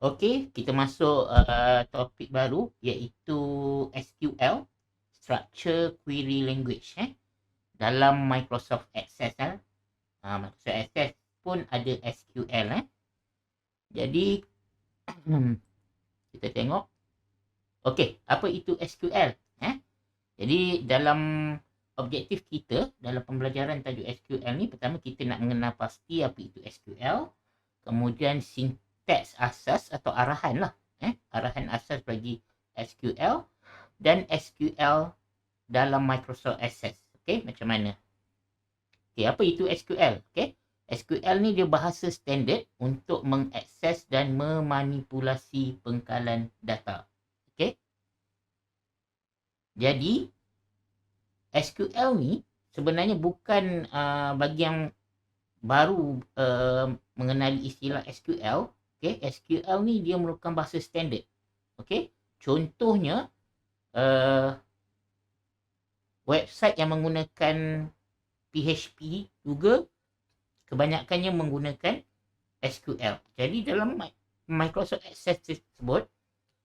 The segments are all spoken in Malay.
Okey, kita masuk topik baru iaitu SQL, Structure Query Language dalam Microsoft Access Microsoft Access pun ada SQL Jadi kita tengok. Okey, apa itu SQL? Jadi dalam objektif kita dalam pembelajaran tajuk SQL ni, pertama kita nak mengenal pasti apa itu SQL, kemudian sinteks asas atau arahan lah, arahan asas bagi SQL dan SQL dalam Microsoft Access. Okey, macam mana? Okey, apa itu SQL? Okey, SQL ni dia bahasa standard untuk mengakses dan memanipulasi pengkalan data. Okey, jadi SQL ni sebenarnya bukan bagi yang baru mengenali istilah SQL. Okey, SQL ni dia merupakan bahasa standard. Okey, contohnya website yang menggunakan PHP juga kebanyakannya menggunakan SQL. Jadi dalam Microsoft Access tersebut,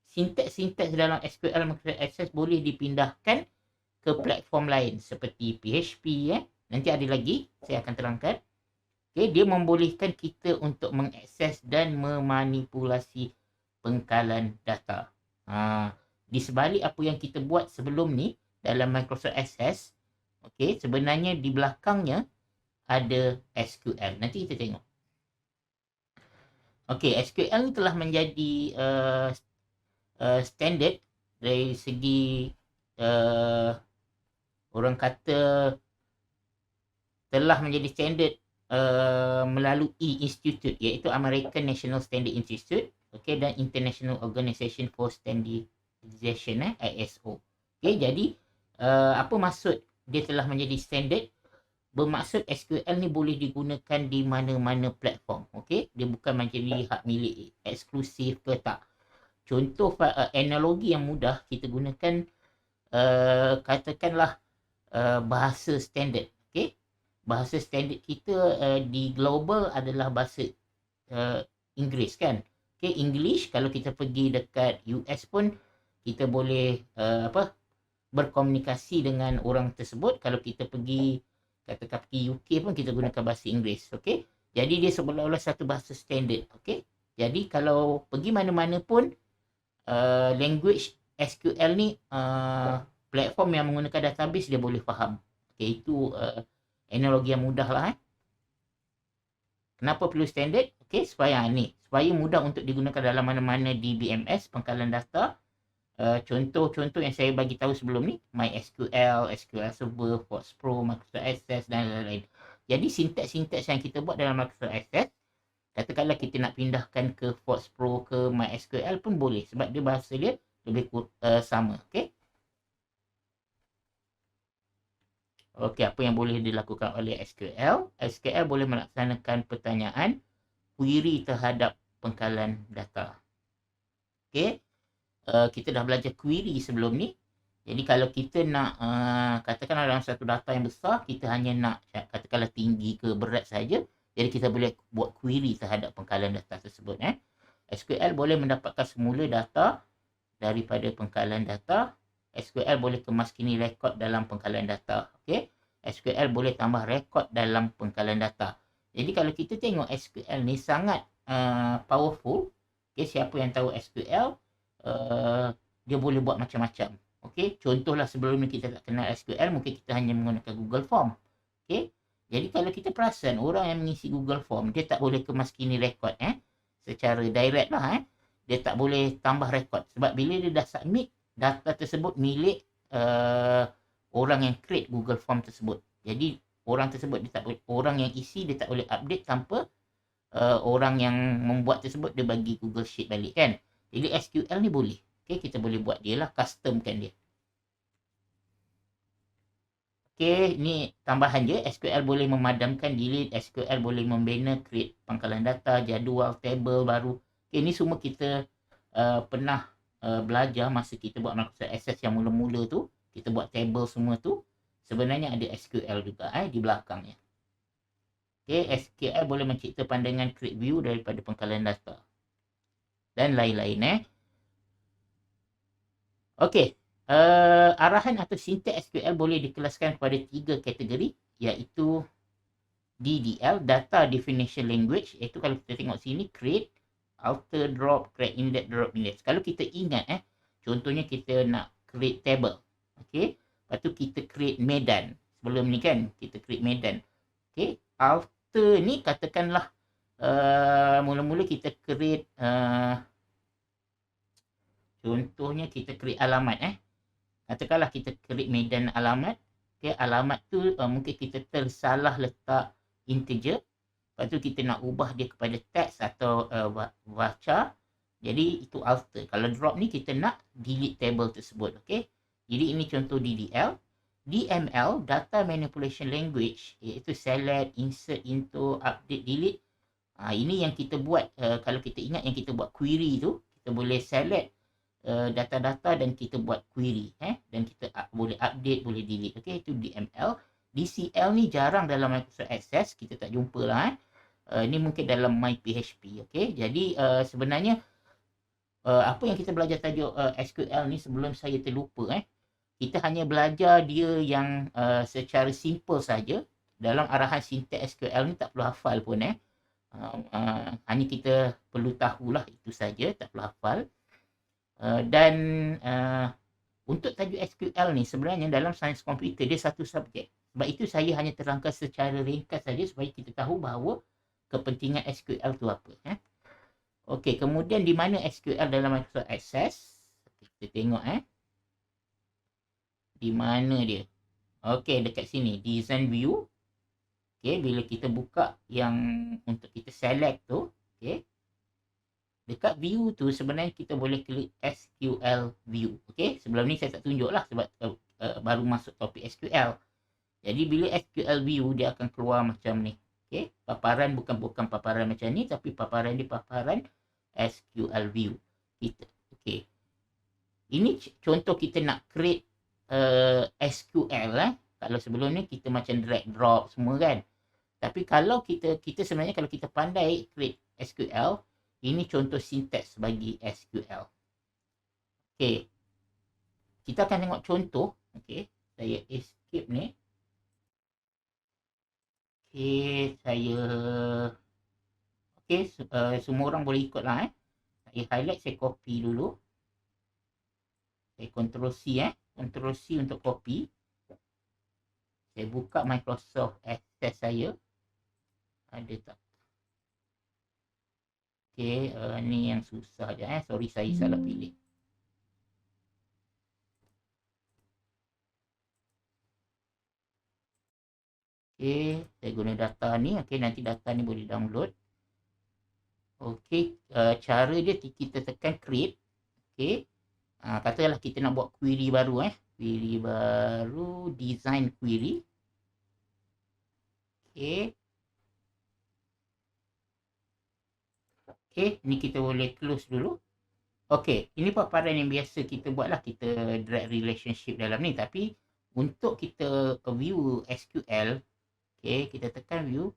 sinteks-sinteks dalam SQL Microsoft Access boleh dipindahkan ke platform lain seperti PHP. Nanti ada lagi, saya akan terangkan. Okay, dia membolehkan kita untuk mengakses dan memanipulasi pengkalan data. Di sebalik apa yang kita buat sebelum ni dalam Microsoft Access, okay, sebenarnya di belakangnya ada SQL. Nanti kita tengok. Okey, SQL ni telah menjadi standard dari segi orang kata telah menjadi standard melalui institut iaitu American National Standard Institute, okey, dan International Organization for Standardization ISO. Okey, jadi apa maksud dia telah menjadi standard? Bermaksud SQL ni boleh digunakan di mana-mana platform. Okey, dia bukan menjadi hak milik eksklusif ke tak. Contoh analogi yang mudah kita gunakan, katakanlah bahasa standard. Okey, bahasa standard kita di global adalah bahasa Inggeris kan. Okey, English kalau kita pergi dekat US pun kita boleh berkomunikasi dengan orang tersebut. Kalau kita pergi katakan pergi UK pun kita gunakan bahasa Inggeris. Okey, jadi dia seolah-olah satu bahasa standard. Okey, jadi kalau pergi mana-mana pun language SQL ni platform yang menggunakan database dia boleh faham. Okey, itu analogi yang mudah lah. Kenapa perlu standard? Okey, supaya mudah untuk digunakan dalam mana-mana di BMS pengkalan data. Contoh-contoh yang saya bagi tahu sebelum ni, MySQL, SQL Server, ForcePro, Microsoft Access dan lain-lain. Jadi sinteks-sinteks yang kita buat dalam Microsoft Access, katakanlah kita nak pindahkan ke ForcePro ke MySQL pun boleh sebab dia bahasa dia lebih sama. Okey. Okey, apa yang boleh dilakukan oleh SQL? SQL boleh melaksanakan pertanyaan query terhadap pengkalan data. Okey. Kita dah belajar query sebelum ni. Jadi kalau kita nak katakanlah dalam satu data yang besar, kita hanya nak katakanlah tinggi ke berat saja, jadi kita boleh buat query terhadap pengkalan data tersebut. SQL boleh mendapatkan semula data daripada pengkalan data. SQL boleh kemaskini rekod dalam pengkalan data. Okay? SQL boleh tambah rekod dalam pengkalan data. Jadi kalau kita tengok SQL ni sangat powerful. Okay? Siapa yang tahu SQL, dia boleh buat macam-macam. Okey, contohlah sebelum ni kita tak kenal SQL, mungkin kita hanya menggunakan Google Form. Okey, jadi kalau kita perasan orang yang mengisi Google Form, dia tak boleh kemaskini rekod secara direct lah. Dia tak boleh tambah rekod sebab bila dia dah submit, data tersebut milik orang yang create Google Form tersebut. Jadi orang tersebut dia tak boleh, orang yang isi dia tak boleh update tanpa orang yang membuat tersebut dia bagi Google Sheet balik kan. Jadi SQL ni boleh. Okay, kita boleh buat dia lah, customkan dia. Okay, ni tambahan je. SQL boleh memadamkan, delete. SQL boleh membina, create pangkalan data, jadual, table baru. Okay, ni semua kita pernah belajar masa kita buat Microsoft Access yang mula-mula tu. Kita buat table semua tu. Sebenarnya ada SQL juga di belakangnya. Okay, SQL boleh mencipta pandangan create view daripada pangkalan data. dan lain-lain. Okey, arahan atau sinteks SQL boleh dikelaskan kepada 3 kategori, iaitu DDL, Data Definition Language, iaitu kalau kita tengok sini, create, alter, drop, create index, drop index. Kalau kita ingat contohnya kita nak create table. Okey, lepas tu kita create medan. Sebelum ni kan kita create medan. Okey, alter ni katakanlah mula-mula kita create contohnya kita create alamat. Katakanlah kita create medan alamat. Okey, alamat tu mungkin kita tersalah letak integer. Lepas tu kita nak ubah dia kepada teks atau varchar. Jadi itu alter. Kalau drop ni kita nak delete table tersebut. Okey. Jadi ini contoh DDL. DML, Data Manipulation Language, iaitu select, insert into, update, delete. Ini yang kita buat, kalau kita ingat yang kita buat query tu, kita boleh select data-data dan kita buat query. Dan kita boleh update, boleh delete. Okey, itu DML. DCL ni jarang dalam Microsoft Access, kita tak jumpa lah. Ini mungkin dalam MyPHP. Okey, jadi sebenarnya apa yang kita belajar tajuk SQL ni sebelum saya terlupa, kita hanya belajar dia yang secara simple saja. Dalam arahan sinteks SQL ni tak perlu hafal pun. Hanya kita perlu tahulah itu saja, tak perlu hafal. Dan untuk tajuk SQL ni sebenarnya dalam sains komputer dia satu subjek. Sebab itu saya hanya terangkan secara ringkas saja supaya kita tahu bahawa kepentingan SQL tu apa. Okey, kemudian di mana SQL dalam Microsoft Access? Kita tengok di mana dia. Okey, dekat sini design view. Okey, bila kita buka yang untuk kita select tu, okey. Dekat view tu sebenarnya kita boleh klik SQL view. Okey, sebelum ni saya tak tunjuklah sebab baru masuk topik SQL. Jadi bila SQL view dia akan keluar macam ni. Okey, paparan bukan paparan macam ni tapi paparan dia paparan SQL view. Okey. Ini contoh kita nak create SQL. Kalau sebelum ni kita macam drag drop semua kan. Tapi kalau kita sebenarnya kalau kita pandai create SQL, ini contoh sinteks bagi SQL. Okey. Kita akan tengok contoh. Okey, saya escape ni. Okey, semua orang boleh ikutlah. Saya highlight, saya copy dulu. Saya Ctrl C Ctrl C untuk copy. Saya buka Microsoft Access saya. Ada tak? Okey, ni yang susah je. Sorry, saya salah pilih. Okey, saya guna data ni. Okey, nanti data ni boleh download. Okey, cara dia kita tekan create. Okey. Katakanlah kita nak buat query baru. Query baru, design query. Okey. Okey, ni kita boleh close dulu. Okey, ini paparan yang biasa kita buatlah, kita drag relationship dalam ni. Tapi untuk kita view SQL, okey, kita tekan view,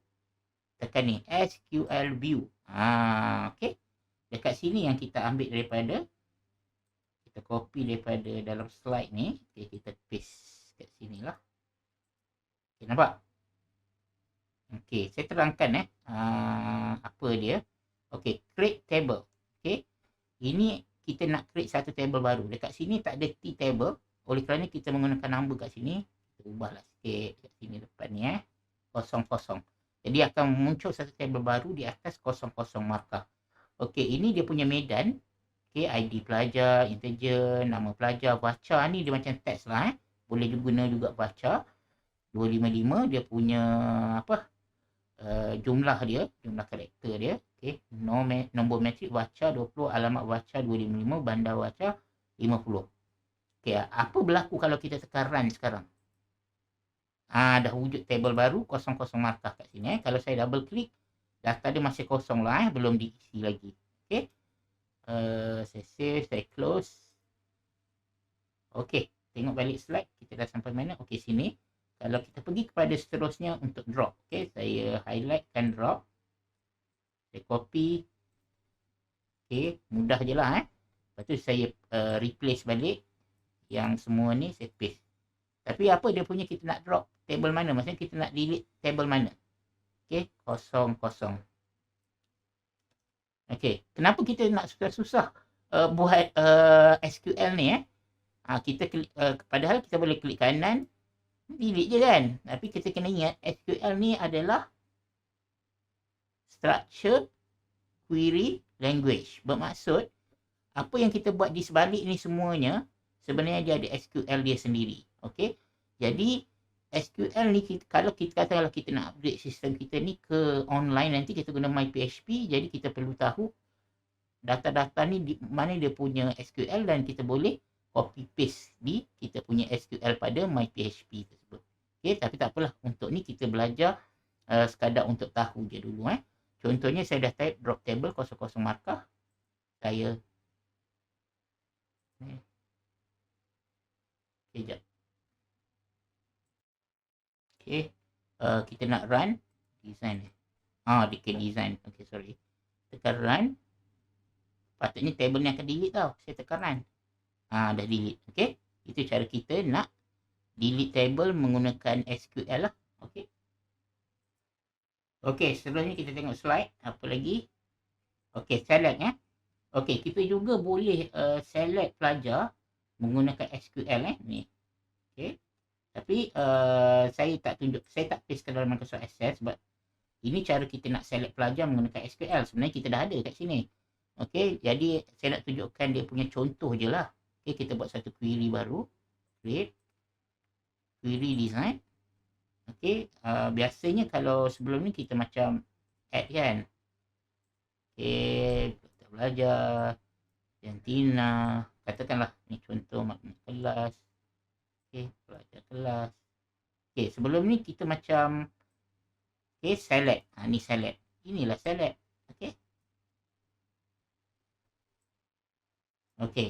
tekan ni SQL view. Okey. Dekat sini yang kita ambil daripada, kita copy daripada dalam slide ni. Okey, kita paste kat sini lah. Okey, nampak? Okey, saya terangkan apa dia. Okey, create table. Okey. Ini kita nak create satu table baru. Dekat sini tak ada T table. Oleh kerana kita menggunakan number kat sini, kita ubahlah sikit kat sini depan ni kosong-kosong. Jadi akan muncul satu table baru di atas kosong-kosong markah. Okey, ini dia punya medan. Okey, ID pelajar, integer, nama pelajar, varchar ni dia macam teks lah. Boleh guna juga varchar. 255 dia punya jumlah dia, jumlah karakter dia. Okey, nombor matrik varchar 20, alamat varchar 255, bandar varchar 50. Okey, apa berlaku kalau kita tekan run sekarang? Dah wujud table baru, kosong-kosong markah kat sini. Kalau saya double klik, data dia masih kosong lah, belum diisi lagi. Okey. Saya save, saya close. Okey, tengok balik slide, kita dah sampai mana? Okey, sini. Kalau kita pergi kepada seterusnya untuk drop. Okey, saya highlightkan drop. Saya copy. Okey, mudah je lah. Lepas tu saya replace balik yang semua ni saya paste. Tapi apa dia punya, kita nak drop table mana? Maksudnya kita nak delete table mana? Okey, kosong, kosong. Okey, kenapa kita nak susah-susah buat SQL ni kita klik, padahal kita boleh klik kanan, delete je kan. Tapi kita kena ingat SQL ni adalah structure query language. Bermaksud apa yang kita buat di sebalik ni semuanya sebenarnya dia ada SQL dia sendiri. Okey. Jadi SQL ni kalau kita katakanlah kita nak upgrade sistem kita ni ke online, nanti kita guna MyPHP, jadi kita perlu tahu data-data ni di mana dia punya SQL dan kita boleh copy paste di kita punya SQL pada MyPHP tersebut. Okey, tapi tak apalah, untuk ni kita belajar sekadar untuk tahu je dulu. Contohnya saya dah type drop table 00 markah. Saya sekejap. Okey, kita nak run design. Dekat design. Okey, sorry. Tekan run. Patutnya table ni akan delete tau. Saya tekan run. Dah delete. Okey, itu cara kita nak delete table menggunakan SQL lah. Okey. Okey, seterusnya kita tengok slide. Apa lagi? Okey, select Okey, kita juga boleh select pelajar menggunakan SQL ni. Okey. Tapi saya tak paste ke dalam Microsoft Access sebab ini cara kita nak select pelajar menggunakan SQL. Sebenarnya kita dah ada kat sini. Okey, jadi saya nak tunjukkan dia punya contoh je lah. Okey, kita buat satu query baru. Create query design. Okey, biasanya kalau sebelum ni kita macam add kan. Okey, kita belajar Argentina, katakanlah ni contoh makna kelas. Okey, pelajar kelas. Okey, sebelum ni kita macam select. Ni select. Inilah select. Okey. Okey.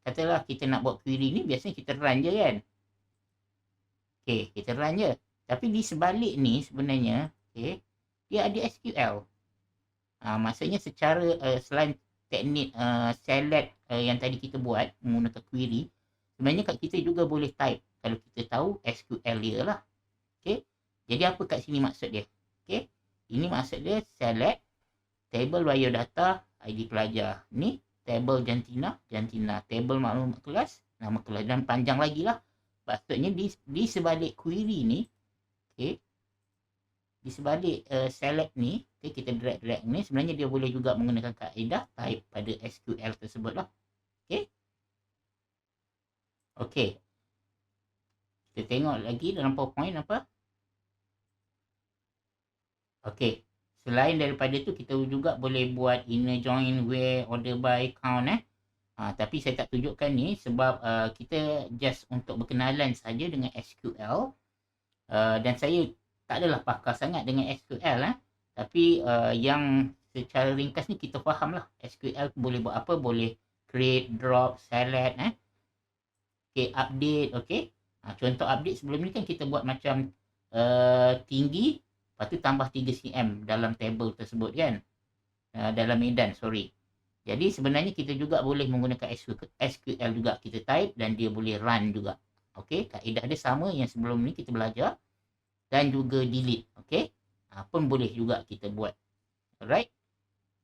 Katalah kita nak buat query ni, biasanya kita run je kan. Okey, kita run je. Tapi di sebalik ni sebenarnya, dia ada SQL. Maksudnya secara selain teknik select yang tadi kita buat menggunakan query, sebenarnya kita juga boleh type kalau kita tahu SQL dia lah. Okey. Jadi apa kat sini maksud dia? Okey. Ini maksud dia select table biodata ID pelajar. Ni table jantina, table maklumat kelas, nama kelas, dan panjang lagi lah. Maksudnya di sebalik query ni, di sebalik select ni, kita drag ni, sebenarnya dia boleh juga menggunakan kaedah type pada SQL tersebut lah. Okey. Kita tengok lagi dalam PowerPoint apa. Okey. Selain daripada tu, kita juga boleh buat inner join, where, order by, count tapi saya tak tunjukkan ni sebab kita just untuk berkenalan saja dengan SQL. Dan saya tak adalah pakar sangat dengan SQL tapi yang secara ringkas ni kita faham lah SQL boleh buat apa, boleh create, drop, select update. Contoh update sebelum ni kan kita buat macam tinggi, lepas tu tambah 3 cm dalam table tersebut kan, dalam medan, sorry. Jadi sebenarnya kita juga boleh menggunakan SQL juga, kita type dan dia boleh run juga. Kaedah dia sama yang sebelum ni kita belajar, dan juga delete. Pun boleh juga kita buat. Alright.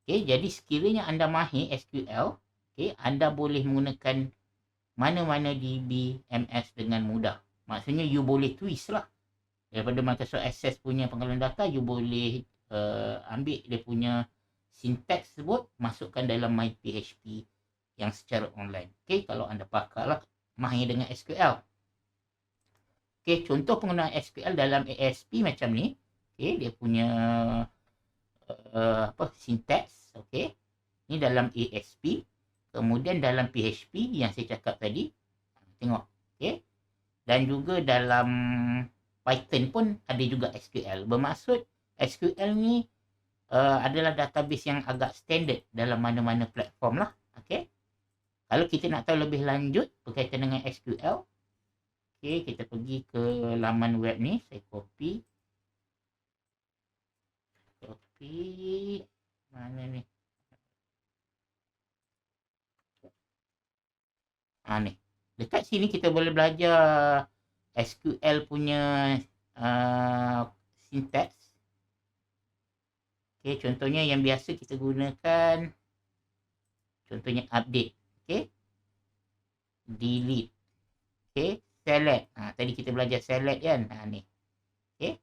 Jadi sekiranya anda mahir SQL, anda boleh menggunakan mana-mana DBMS dengan mudah. Maksudnya you boleh twist lah. Daripada Microsoft Access punya pengalaman data, you boleh ambil dia punya sintaks tersebut, masukkan dalam MyPHP yang secara online. Kalau anda pakar lah, mahir dengan SQL. Contoh penggunaan SQL dalam ASP macam ni. Dia punya sintaks. Ni dalam ASP. Kemudian dalam PHP yang saya cakap tadi. Tengok. Dan juga dalam Python pun ada juga SQL. Bermaksud SQL ni adalah database yang agak standard dalam mana-mana platform lah. Kalau kita nak tahu lebih lanjut berkaitan dengan SQL, kita pergi ke laman web ni. Saya copy mana ni, Ni. Dekat sini kita boleh belajar SQL punya syntax. Okey, contohnya yang biasa kita gunakan, contohnya update, okey. Delete, okey. Select. Tadi kita belajar select kan. Ni. Okey.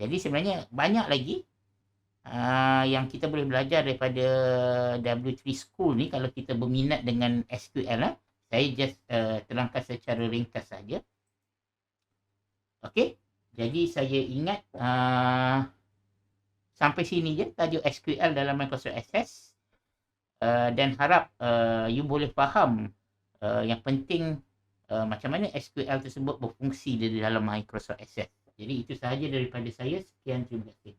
Jadi sebenarnya banyak lagi yang kita boleh belajar daripada W3 School ni kalau kita berminat dengan SQL lah. Saya just terangkan secara ringkas saja. Okey. Jadi saya ingat sampai sini je tajuk SQL dalam Microsoft Access. Dan harap you boleh faham yang penting macam mana SQL tersebut berfungsi di dalam Microsoft Access. Jadi itu sahaja daripada saya. Sekian, terima kasih.